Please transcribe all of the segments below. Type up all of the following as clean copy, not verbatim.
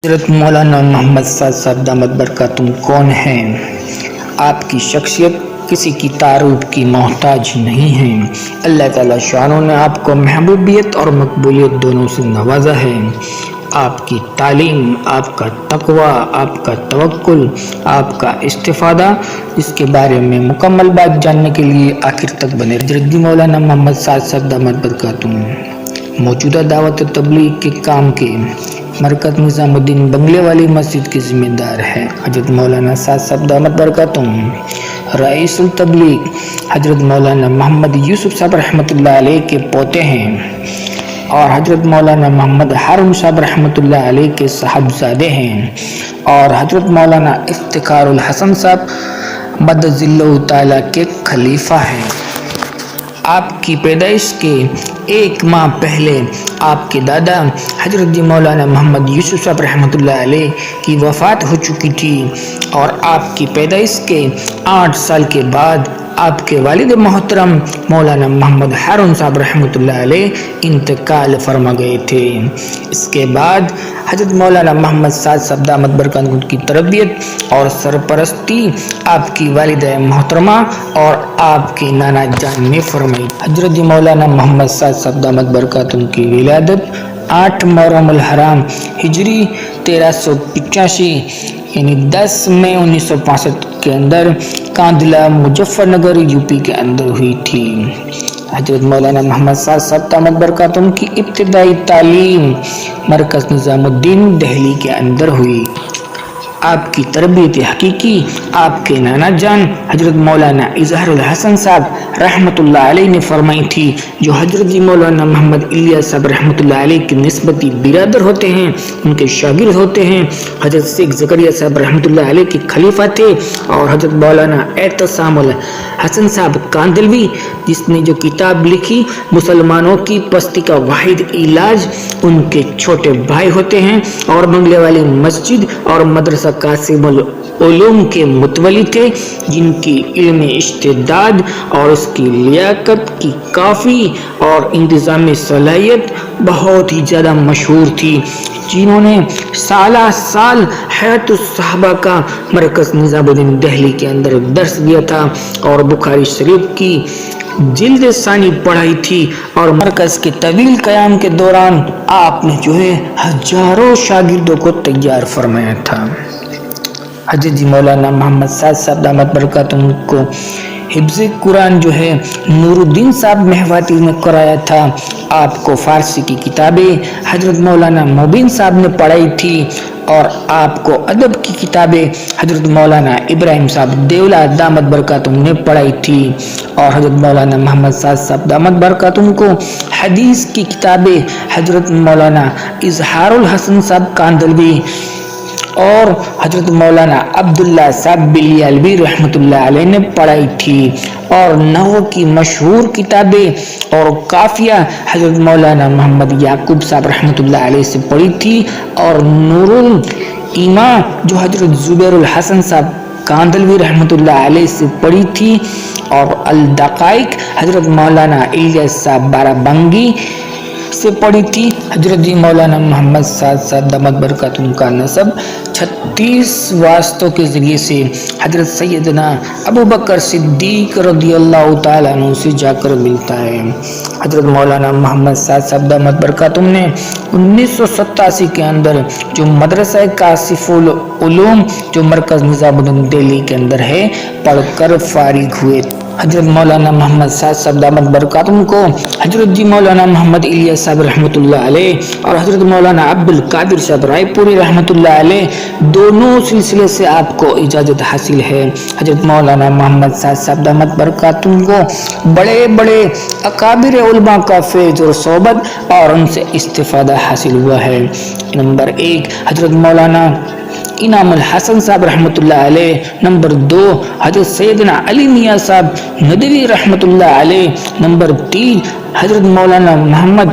حضرت مولانا محمد سعد صاحب دامت برکاتہم کون ہیں؟ آپ کی شخصیت کسی کی تعارف کی محتاج نہیں ہے۔ اللہ تعالیٰ شانوں نے آپ کو محبوبیت اور مقبولیت دونوں سے نوازا ہے۔ آپ کی تعلیم، آپ کا تقوی، آپ کا توکل، آپ کا استفادہ، اس کے بارے میں مکمل بات جاننے کے لیے آخر تک بنے رہیے۔ مولانا محمد سعد صاحب دامت برکاتہم موجودہ دعوت و تبلیغ کے کام کے مرکز نظام الدین بنگلے والی مسجد کے ذمہ دار ہیں۔ حضرت مولانا سعد صاحب دامت برکاتہم رئیس التبلیغ حضرت مولانا محمد یوسف صاحب رحمۃ اللہ علیہ کے پوتے ہیں اور حضرت مولانا محمد ہارون صاحب رحمۃ اللہ علیہ کے صاحبزادے ہیں اور حضرت مولانا افتخار الحسن صاحب مدد اللہ تعالیٰ کے خلیفہ ہیں۔ آپ کی پیدائش کے ایک ماہ پہلے آپ کے دادا حضرت مولانا محمد یوسف صاحب رحمۃ اللہ علیہ کی وفات ہو چکی تھی اور آپ کی پیدائش کے 8 سال کے بعد آپ کے والد محترم مولانا محمد ہارون صاحب رحمۃ اللہ علیہ انتقال فرما گئے تھے۔ اس کے بعد حضرت مولانا محمد سعد صاحب دامت برکاتہم کی تربیت اور سرپرستی آپ کی والدہ محترمہ اور آپ کے نانا جان نے فرمائی۔ حضرت مولانا محمد سعد صاحب دامت برکاتہم کی ولادت 8 محرم الحرام ہجری 1385 یعنی 10 مئی 1965 کے اندر کاندھلا مظفر نگر یو پی کے اندر ہوئی تھی۔ حضرت مولانا محمد سعد صاحب دامت برکاتہم کی ابتدائی تعلیم مرکز نظام الدین دہلی کے اندر ہوئی۔ آپ کی تربیت حقیقی آپ کے نانا جان حضرت مولانا اظہار الحسن صاحب رحمۃ اللہ علیہ نے فرمائی تھی، جو حضرت مولانا محمد الیاس صاحب رحمۃ اللہ علیہ کے نسبتی برادر ہوتے ہیں، ان کے شاگرد ہوتے ہیں۔ حضرت شیخ زکریا صاحب رحمۃ اللہ علیہ کے خلیفہ تھے اور حضرت مولانا اعتصام الحسن صاحب کاندھلوی جس نے جو کتاب لکھی مسلمانوں کی پستی کا واحد علاج، ان کے چھوٹے بھائی ہوتے ہیں اور بنگلے والی مسجد اور مدرسہ قاسم العلوم کے متولی تھے، جن کی علمی استعداد اور اس کی لیاقت کی کافی اور انتظامی صلاحیت بہت ہی زیادہ مشہور تھی، جنہوں نے سالہ سال حیات الصحابہ کا مرکز نظام الدین دہلی کے اندر درس دیا تھا اور بخاری شریف کی جلد ثانی پڑھائی تھی اور مرکز کے طویل قیام کے دوران آپ نے ہزاروں شاگردوں کو تیار فرمایا تھا۔ حضرت مولانا محمد سعد صاحب دامت برکاتہم کو حفظ قرآن نور الدین صاحب مہواتی نے کرایا تھا۔ آپ کو فارسی کی کتابیں حضرت مولانا مبین صاحب نے پڑھائی تھی اور آپ کو ادب کی کتابیں حضرت مولانا ابراہیم صاحب دیولا دامت برکاتہم نے پڑھائی تھی اور حضرت مولانا محمد سعد صاحب دامت برکاتہم کو حدیث کی کتابیں حضرت مولانا اظہار الحسن صاحب کاندھلوی اور حضرت مولانا عبداللہ صاحب بلیالوی رحمۃ اللہ علیہ نے پڑھائی تھی اور نحو کی مشہور کتابیں اور قافیہ حضرت مولانا محمد یعقوب صاحب رحمۃ اللہ علیہ سے پڑھی تھی اور نور الایمان جو حضرت زبیر الحسن صاحب کاندھلوی رحمۃ اللہ علیہ سے پڑھی تھی اور الدقائق حضرت مولانا الیاس صاحب بارہ بنگی سے پڑھی تھی۔ حضرت مولانا محمد سعد صاحب دامت برکاتہم کا نسب 36 واسطوں کے ذریعے سے حضرت سیدنا ابو بکر صدیق رضی اللہ تعالیٰ عنہ سے جا کر ملتا ہے۔ حضرت مولانا محمد سعد صاحب دامت برکاتہم نے 1987 کے اندر جو مدرسہ کاشف العلوم جو مرکز نظام الدین دہلی کے اندر ہے پڑھ کر فارغ ہوئے۔ حضرت مولانا محمد سعد صاحب دامت برکاتہم کو حضرت مولانا محمد الیاس صاحب رحمۃ اللہ علیہ اور حضرت مولانا عبد القادر صاحب رائے پوری رحمۃ اللہ علیہ دونوں سلسلے سے آپ کو اجازت حاصل ہے۔ حضرت مولانا محمد سعد صاحب دامت برکاتہم کو بڑے بڑے اکابر علماء کا فیض اور صحبت اور ان سے استفادہ حاصل ہوا ہے۔ نمبر 1 حضرت مولانا انعام الحسن صاحب رحمۃ اللہ علیہ، نمبر 2 حضرت سیدنا علی میاں صاحب ندوی رحمۃ اللہ علیہ، نمبر 3 حضرت مولانا محمد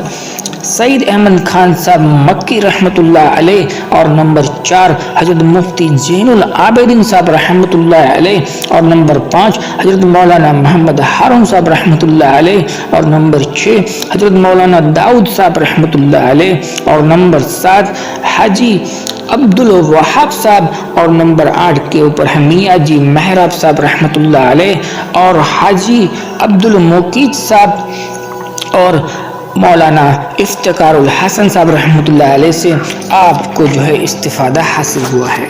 سعید احمد خان صاحب مکی رحمۃ اللہ علیہ اور نمبر 4 حضرت مفتی زین العابدین صاحب رحمۃ اللہ علیہ اور نمبر 5 حضرت مولانا محمد ہارون صاحب رحمۃ اللہ علیہ اور نمبر 6 حضرت مولانا داؤد صاحب رحمۃ اللہ علیہ اور نمبر 7 حاجی عبدالوہاب صاحب اور نمبر 8 کے اوپر ہے میاں جی محراب صاحب رحمۃ اللہ علیہ اور حاجی عبدالموقیت صاحب اور مولانا افتخار الحسن صاحب رحمۃ اللہ علیہ سے آپ کو جو ہے استفادہ حاصل ہوا ہے۔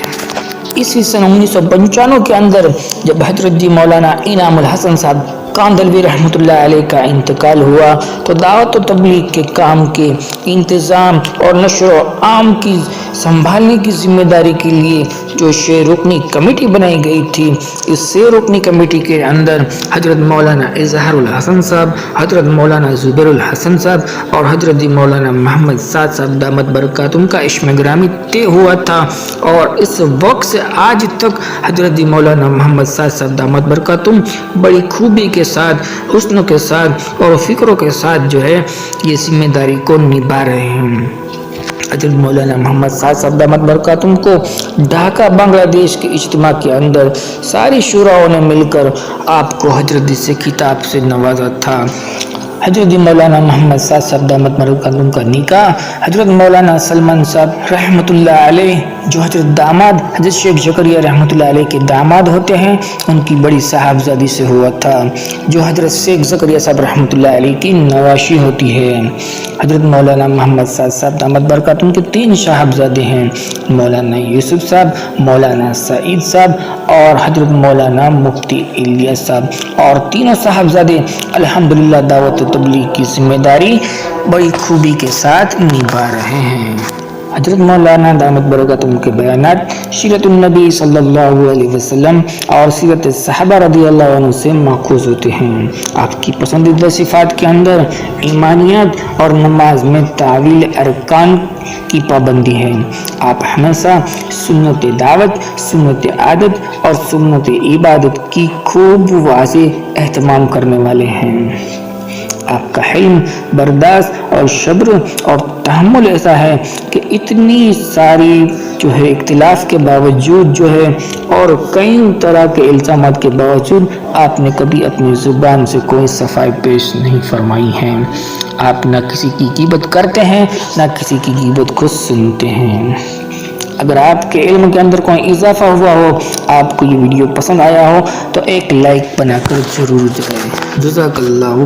اسی سن 1995 کے اندر جب حضرت جی مولانا انعام الحسن صاحب کاندھلوی رحمۃ اللہ علیہ کا انتقال ہوا تو دعوت و تبلیغ کے کام کے انتظام اور نشر و عام کی سنبھالنے کی ذمہ داری کے لیے جو 6 رکنی کمیٹی بنائی گئی تھی، اس 6 رکنی کمیٹی کے اندر حضرت مولانا اظہار الحسن صاحب، حضرت مولانا زبیر الحسن صاحب اور حضرت مولانا محمد سعد صاحب دامت برکاتہم کا اسم گرامی طے ہوا تھا، اور اس وقت سے آج تک حضرت مولانا محمد سعد صاحب دامت برکاتہم بڑی خوبی کے ساتھ، حسن کے ساتھ اور فکروں کے ساتھ جو ہے یہ ذمہ داری کو نبھا رہے ہیں۔ حضرت مولانا محمد سعد صاحب دامت برکاتہم کو ڈھاکہ بنگلہ دیش کے اجتماع کے اندر ساری شوراؤں نے مل کر آپ کو حضرت سے خطاب سے نوازا تھا۔ حضرت مولانا محمد سعد صاحب دامت برکاتہم کا نکاح حضرت مولانا سلمان صاحب رحمۃ اللہ علیہ جو حضرت داماد حضرت شیخ زکریا رحمۃ اللہ علیہ کے داماد ہوتے ہیں ان کی بڑی صاحبزادی سے ہوا تھا، جو حضرت شیخ زکریا صاحب رحمۃ اللہ علیہ کی نواشی ہوتی ہے۔ حضرت مولانا محمد سعد صاحب دامت برکاتہم کے 3 صاحبزادے ہیں، مولانا یوسف صاحب، مولانا سعید صاحب اور حضرت مولانا مفتی الیاس صاحب، اور تینوں صاحبزادے الحمدللہ دعوت و تبلیغ کی ذمہ داری بڑی خوبی کے ساتھ نبھا رہے ہیں۔ حضرت مولانا دامت برکاتہم کے بیانات سیرت النبی صلی اللہ علیہ وسلم اور سیرت صحابہ رضی اللہ عنہ سے ماخوذ ہوتے ہیں۔ آپ کی پسندیدہ صفات کے اندر ایمانیات اور نماز میں تعویل ارکان کی پابندی ہے۔ آپ ہمیشہ سنت دعوت، سنت عادت اور سنت عبادت کی خوب واضح اہتمام کرنے والے ہیں۔ آپ کا حلم، برداشت اور صبر اور تحمل ایسا ہے کہ اتنی ساری جو ہے اختلاف کے باوجود جو ہے اور کئی طرح کے الزامات کے باوجود آپ نے کبھی اپنی زبان سے کوئی صفائی پیش نہیں فرمائی ہے۔ آپ نہ کسی کی غیبت کرتے ہیں، نہ کسی کی غیبت کو سنتے ہیں۔ اگر آپ کے علم کے اندر کوئی اضافہ ہوا ہو، آپ کو یہ ویڈیو پسند آیا ہو تو ایک لائک بنا کر ضرور دیں۔ جزاک اللہ